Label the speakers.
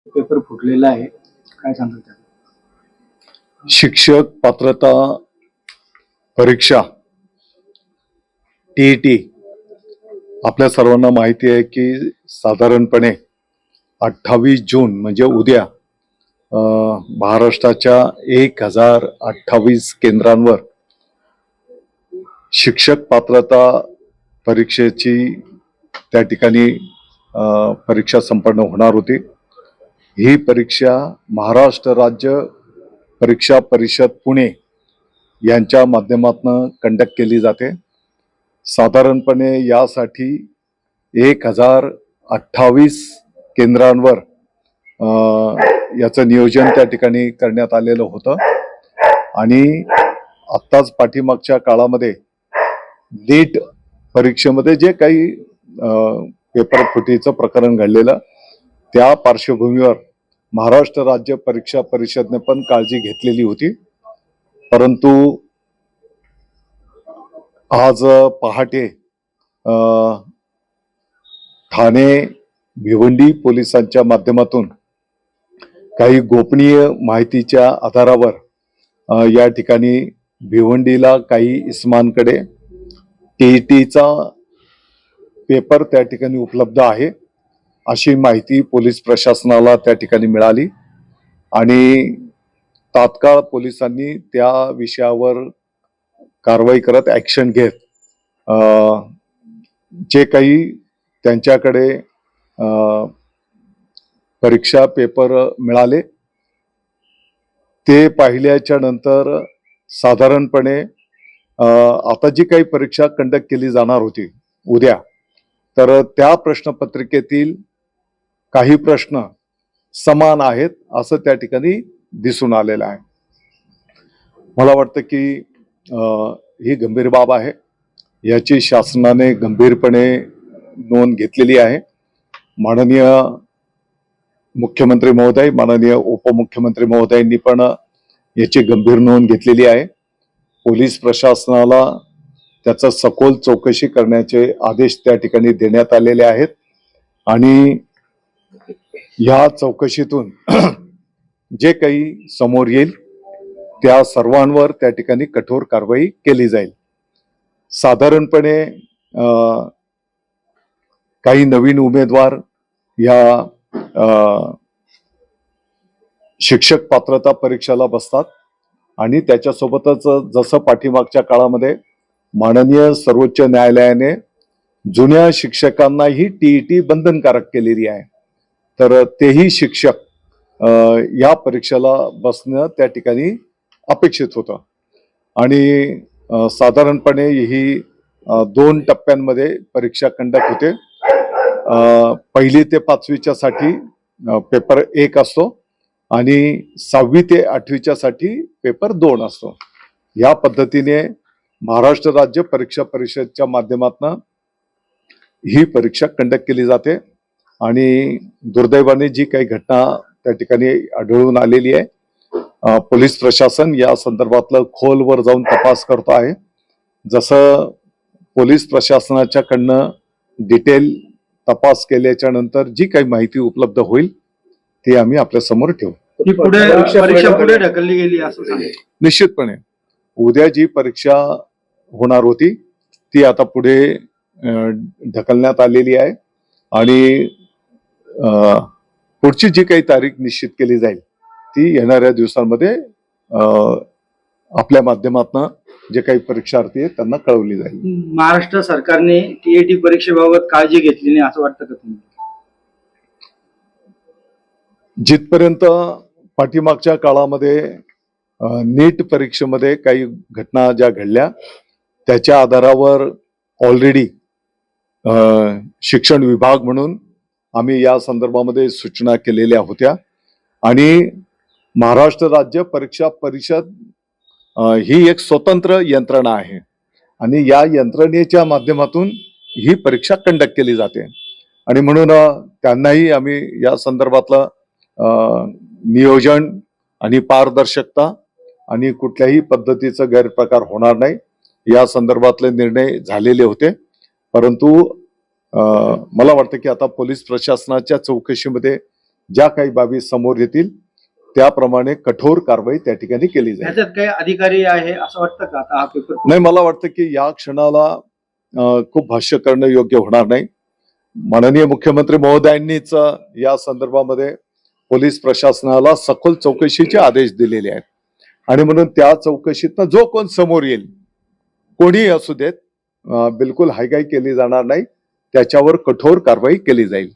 Speaker 1: Paper फुटलेला आहे, काय सांगाल त्याला?
Speaker 2: शिक्षक पात्रता परीक्षा टीईटी आपल्या सर्वांना माहिती आहे की साधारणपणे 28 जून म्हणजे उद्या महाराष्ट्राच्या 1028 केंद्रांवर शिक्षक पात्रता परीक्षेची त्या ठिकाणी परीक्षा संपन्न होणार होती। ही परीक्षा महाराष्ट्र राज्य परीक्षा परिषद पुणे यांच्या माध्यमातून कंडक्ट केली जाते। साधारणपणे यासाठी 1028 केंद्रांवर याचं नियोजन त्या ठिकाणी करण्यात आलेलं होतं आणि आत्ताच पाठीमागच्या काळामध्ये नीट परीक्षेमध्ये जे काही पेपर फुटीचं प्रकरण घडलेलं त्या पार्श्वभूमीवर महाराष्ट्र राज्य परीक्षा परिषदने पण काळजी घेतलेली होती। परंतु आज पहाटे ठाणे भिवंडी पोलिसांच्या माध्यमातून काही गोपनीय माहितीच्या आधारावर या ठिकाणी भिवंडीला काही इस्मांकडे टीईटीचा पेपर त्या ठिकाणी उपलब्ध आहे अशी माहिती पोलीस प्रशासनाला त्या ठिकाणी मिळाली आणि तात्काळ पोलिसांनी त्या विषयावर कारवाई करत ऍक्शन घेत जे काही त्यांच्याकडे परीक्षा पेपर मिळाले ते पाहिल्याच्या नंतर साधारणपणे आता जी काही परीक्षा कंडक्ट केली जाणार होती उद्या, तर त्या प्रश्नपत्रिकेतील काही प्रश्न समान आहेत असं त्या ठिकाणी दिसून आलेलं आहे। मला वाटतं की ही गंभीर बाब आहे, याची शासनाने गंभीरपणे नोंद घेतलेली आहे। माननीय मुख्यमंत्री महोदय, माननीय उपमुख्यमंत्री महोदयांनी पण याची गंभीर नोंद घेतलेली आहे। पोलीस प्रशासनाला त्याचा सखोल चौकशी करण्याचे आदेश त्या ठिकाणी देण्यात आलेले आहेत आणि या चौकशीतून जे काही समोर येईल त्या सर्वांवर त्या ठिकाणी कठोर कारवाई केली जाईल। साधारणपणे काही नवीन उमेदवार या शिक्षक पात्रता परीक्षेला बसतात आणि त्याच्यासोबतच जसं पाठीमागच्या काळामध्ये माननीय सर्वोच्च न्यायालयाने जुन्या शिक्षकांनाही टीईटी बंधनकारक केलेली आहे, तर तेही शिक्षक या परीक्षेला बसणं त्या ठिकाणी अपेक्षित होतं आणि साधारणपणे ही 2 टप्प्यांमध्ये परीक्षा कंडक्ट होते। 1ली ते 5वीच्या साठी पेपर 1 असतो आणि 6वी ते 8वीच्या साठी पेपर 2 असतो। या पद्धतीने महाराष्ट्र राज्य परीक्षा परिषदच्या माध्यमातून ही परीक्षा कंडक्ट केली जाते आणि दुर्दैवाने जी काही घटना त्या ठिकाणी आढळून आलेली आहे, पोलीस प्रशासन या संदर्भातलं खोलवर जाऊन तपास करतो आहे। जसं पोलीस प्रशासनाच्याकडनं डिटेल तपास केल्याच्या नंतर जी काही माहिती उपलब्ध होईल ती आम्ही आपल्या समोर ठेवू।
Speaker 1: परीक्षा पुढे ढकलली गेली असं सांगितलं?
Speaker 2: निश्चितपणे उद्या जी परीक्षा होणार होती ती आता पुढे ढकलण्यात आलेली आहे आणि पुढची जी काही तारीख निश्चित केली जाईल ती येणाऱ्या दिवसांमध्ये आपल्या माध्यमातून जे काही परीक्षार्थी आहेत त्यांना कळवली जाईल।
Speaker 1: महाराष्ट्र सरकारने टीईटी परीक्षेबाबत काळजी घेतली नाही असं वाटतं का तुम्हाला?
Speaker 2: जिथपर्यंत पाठीमागच्या काळामध्ये नीट परीक्षेमध्ये काही घटना ज्या घडल्या त्याच्या आधारावर ऑलरेडी शिक्षण विभाग म्हणून आम्ही या संदर्भामध्ये सूचना केलेल्या होत्या आणि महाराष्ट्र राज्य परीक्षा परिषद ही एक स्वतंत्र यंत्रणा आहे आणि या यंत्रणेच्या माध्यमातून ही परीक्षा कंडक्ट केली जाते आणि म्हणून त्यांनाही आम्ही या संदर्भातलं नियोजन आणि पारदर्शकता आणि कुठल्याही पद्धतीचा गैरप्रकार होणार नाही या संदर्भातले निर्णय झालेले होते। परंतु मला वाटतं की आता पोलीस प्रशासनाच्या चौकशीमध्ये ज्या काही बाबी समोर येतील त्याप्रमाणे कठोर कारवाई त्या ठिकाणी केली जाईल.
Speaker 1: ह्याच्यात काही अधिकारी आहे असं वाटतं का आता हा पेपर?
Speaker 2: नाही, मला वाटतं की या क्षणाला खूप भाष्य करणं योग्य होणार नाही. माननीय मुख्यमंत्री महोदयांनीच या संदर्भामध्ये पोलीस प्रशासनाला सखोल चौकशीचे आदेश दिलेले आहेत आणि म्हणून त्या चौकशीतनं जो कोण समोर येईल, कोणीही असू देत, बिलकुल हायगाई केली जाणार नाही, त्याच्यावर कठोर कारवाई केली जाईल.